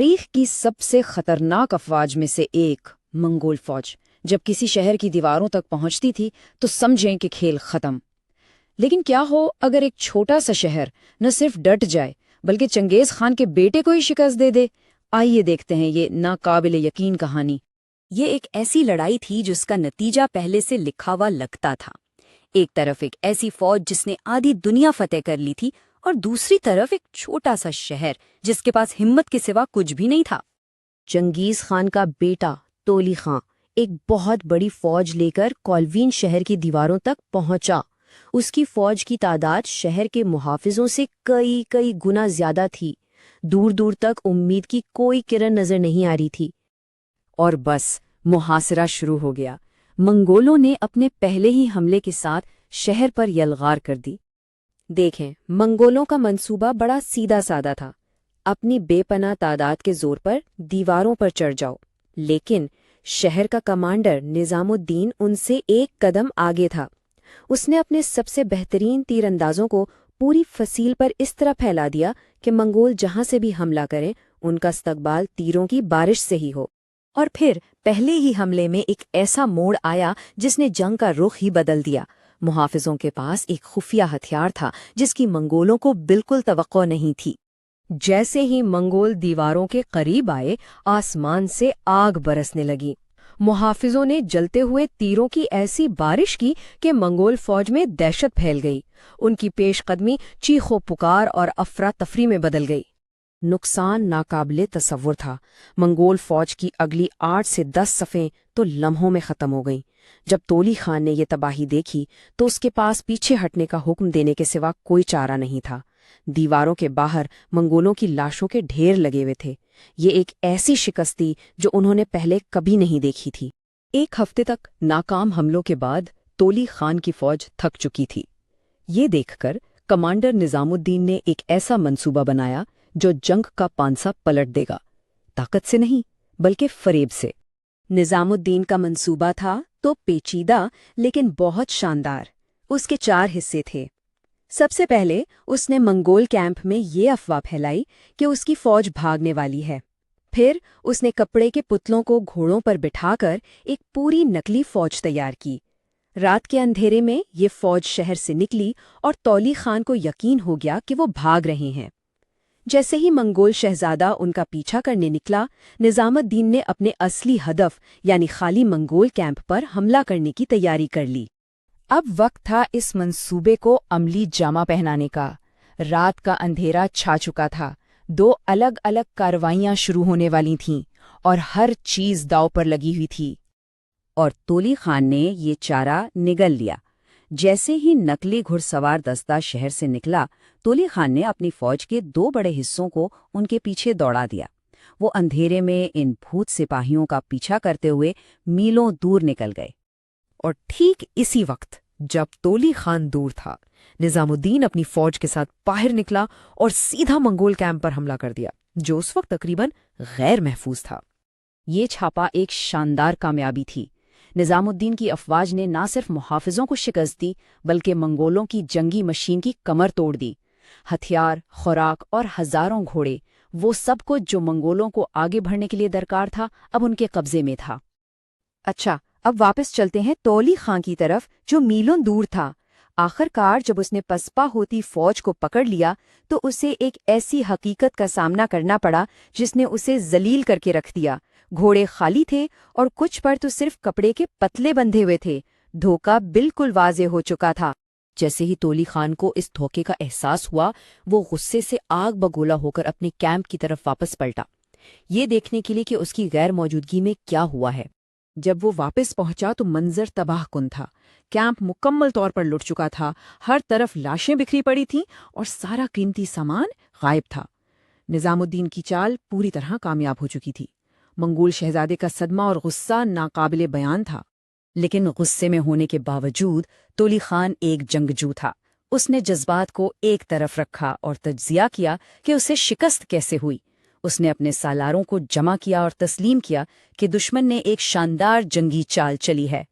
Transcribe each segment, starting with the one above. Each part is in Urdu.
تاریخ کی سب سے خطرناک افواج میں سے ایک منگول فوج جب کسی شہر کی دیواروں تک پہنچتی تھی تو سمجھیں کہ کھیل ختم۔ لیکن کیا ہو اگر ایک چھوٹا سا شہر نہ صرف ڈٹ جائے بلکہ چنگیز خان کے بیٹے کو ہی شکست دے دے؟ آئیے دیکھتے ہیں یہ ناقابل یقین کہانی۔ یہ ایک ایسی لڑائی تھی جس کا نتیجہ پہلے سے لکھا ہوا لگتا تھا۔ ایک طرف ایک ایسی فوج جس نے آدھی دنیا فتح کر لی تھی، اور دوسری طرف ایک چھوٹا سا شہر جس کے پاس ہمت کے سوا کچھ بھی نہیں تھا۔ چنگیز خان کا بیٹا تولی خان ایک بہت بڑی فوج لے کر کولوین شہر کی دیواروں تک پہنچا۔ اس کی فوج کی تعداد شہر کے محافظوں سے کئی گنا زیادہ تھی۔ دور دور تک امید کی کوئی کرن نظر نہیں آ رہی تھی۔ اور بس محاصرہ شروع ہو گیا۔ منگولوں نے اپنے پہلے ہی حملے کے ساتھ شہر پر یلغار کر دی۔ دیکھیں، منگولوں کا منصوبہ بڑا سیدھا سادہ تھا۔ اپنی بے پناہ تعداد کے زور پر دیواروں پر چڑھ جاؤ، لیکن شہر کا کمانڈر نظام الدین ان سے ایک قدم آگے تھا۔ اس نے اپنے سب سے بہترین تیر اندازوں کو پوری فصیل پر اس طرح پھیلا دیا کہ منگول جہاں سے بھی حملہ کریں ان کا استقبال تیروں کی بارش سے ہی ہو۔ اور پھر پہلے ہی حملے میں ایک ایسا موڑ آیا جس نے جنگ کا رخ ہی بدل دیا۔ محافظوں کے پاس ایک خفیہ ہتھیار تھا جس کی منگولوں کو بالکل توقع نہیں تھی۔ جیسے ہی منگول دیواروں کے قریب آئے، آسمان سے آگ برسنے لگی۔ محافظوں نے جلتے ہوئے تیروں کی ایسی بارش کی کہ منگول فوج میں دہشت پھیل گئی۔ ان کی پیش قدمی چیخ و پکار اور افراتفری میں بدل گئی۔ نقصان ناقابل تصور تھا۔ منگول فوج کی اگلی 8 سے 10 صفیں تو لمحوں میں ختم ہو گئیں۔ جب تولی خان نے یہ تباہی دیکھی تو اس کے پاس پیچھے ہٹنے کا حکم دینے کے سوا کوئی چارہ نہیں تھا۔ دیواروں کے باہر منگولوں کی لاشوں کے ڈھیر لگے ہوئے تھے۔ یہ ایک ایسی شکست تھی جو انہوں نے پہلے کبھی نہیں دیکھی تھی۔ ایک ہفتے تک ناکام حملوں کے بعد تولی خان کی فوج تھک چکی تھی۔ یہ دیکھ کر کمانڈر نظام الدین نے ایک ایسا منصوبہ بنایا جو جنگ کا پانسا پلٹ دے گا، طاقت سے نہیں بلکہ فریب سے۔ نظام الدین کا منصوبہ تھا تو پیچیدہ لیکن بہت شاندار۔ اس کے 4 حصے تھے۔ سب سے پہلے اس نے منگول کیمپ میں یہ افواہ پھیلائی کہ اس کی فوج بھاگنے والی ہے۔ پھر اس نے کپڑے کے پتلوں کو گھوڑوں پر بٹھا کر ایک پوری نکلی فوج تیار کی۔ رات کے اندھیرے میں یہ فوج شہر سے نکلی اور تولی خان کو یقین ہو گیا کہ وہ بھاگ رہے ہیں۔ جیسے ہی منگول شہزادہ ان کا پیچھا کرنے نکلا، نظام الدین نے اپنے اصلی ہدف یعنی خالی منگول کیمپ پر حملہ کرنے کی تیاری کر لی۔ اب وقت تھا اس منصوبے کو عملی جامہ پہنانے کا۔ رات کا اندھیرا چھا چکا تھا، 2 الگ الگ کارروائیاں شروع ہونے والی تھیں اور ہر چیز داؤ پر لگی ہوئی تھی۔ اور تولی خان نے یہ چارہ نگل لیا۔ جیسے ہی نقلی گھڑ سوار دستہ شہر سے نکلا، تولی خان نے اپنی فوج کے 2 بڑے حصوں کو ان کے پیچھے دوڑا دیا۔ وہ اندھیرے میں ان بھوت سپاہیوں کا پیچھا کرتے ہوئے میلوں دور نکل گئے۔ اور ٹھیک اسی وقت جب تولی خان دور تھا، نظام الدین اپنی فوج کے ساتھ باہر نکلا اور سیدھا منگول کیمپ پر حملہ کر دیا، جو اس وقت تقریباً غیر محفوظ تھا۔ یہ چھاپا ایک شاندار کامیابی تھی۔ نظام الدین کی افواج نے نہ صرف محافظوں کو شکست دی بلکہ منگولوں کی جنگی مشین کی کمر توڑ دی۔ ہتھیار، خوراک اور ہزاروں گھوڑے، وہ سب کچھ جو منگولوں کو آگے بڑھنے کے لیے درکار تھا، اب ان کے قبضے میں تھا۔ اچھا، اب واپس چلتے ہیں تولی خان کی طرف جو میلوں دور تھا۔ آخر کار جب اس نے پسپا ہوتی فوج کو پکڑ لیا تو اسے ایک ایسی حقیقت کا سامنا کرنا پڑا جس نے اسے ذلیل کر کے رکھ دیا۔ گھوڑے خالی تھے اور کچھ پر تو صرف کپڑے کے پتلے بندھے ہوئے تھے۔ دھوکہ بالکل واضح ہو چکا تھا۔ جیسے ہی تولی خان کو اس دھوکے کا احساس ہوا، وہ غصے سے آگ بگولا ہو کر اپنے کیمپ کی طرف واپس پلٹا، یہ دیکھنے کے لیے کہ اس کی غیر موجودگی میں کیا ہوا ہے۔ جب وہ واپس پہنچا تو منظر تباہ کن تھا۔ کیمپ مکمل طور پر لٹ چکا تھا، ہر طرف لاشیں بکھری پڑی تھیں اور سارا قیمتی سامان غائب تھا۔ نظام الدین کی چال پوری طرح کامیاب ہو چکی تھی۔ منگول شہزادے کا صدمہ اور غصہ ناقابل بیان تھا۔ لیکن غصے میں ہونے کے باوجود تولی خان ایک جنگجو تھا۔ اس نے جذبات کو ایک طرف رکھا اور تجزیہ کیا کہ اسے شکست کیسے ہوئی۔ اس نے اپنے سالاروں کو جمع کیا اور تسلیم کیا کہ دشمن نے ایک شاندار جنگی چال چلی ہے۔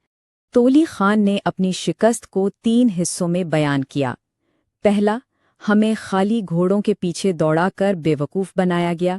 تولی خان نے اپنی شکست کو 3 حصوں میں بیان کیا۔ پہلا، ہمیں خالی گھوڑوں کے پیچھے دوڑا کر بے وقوف بنایا گیا۔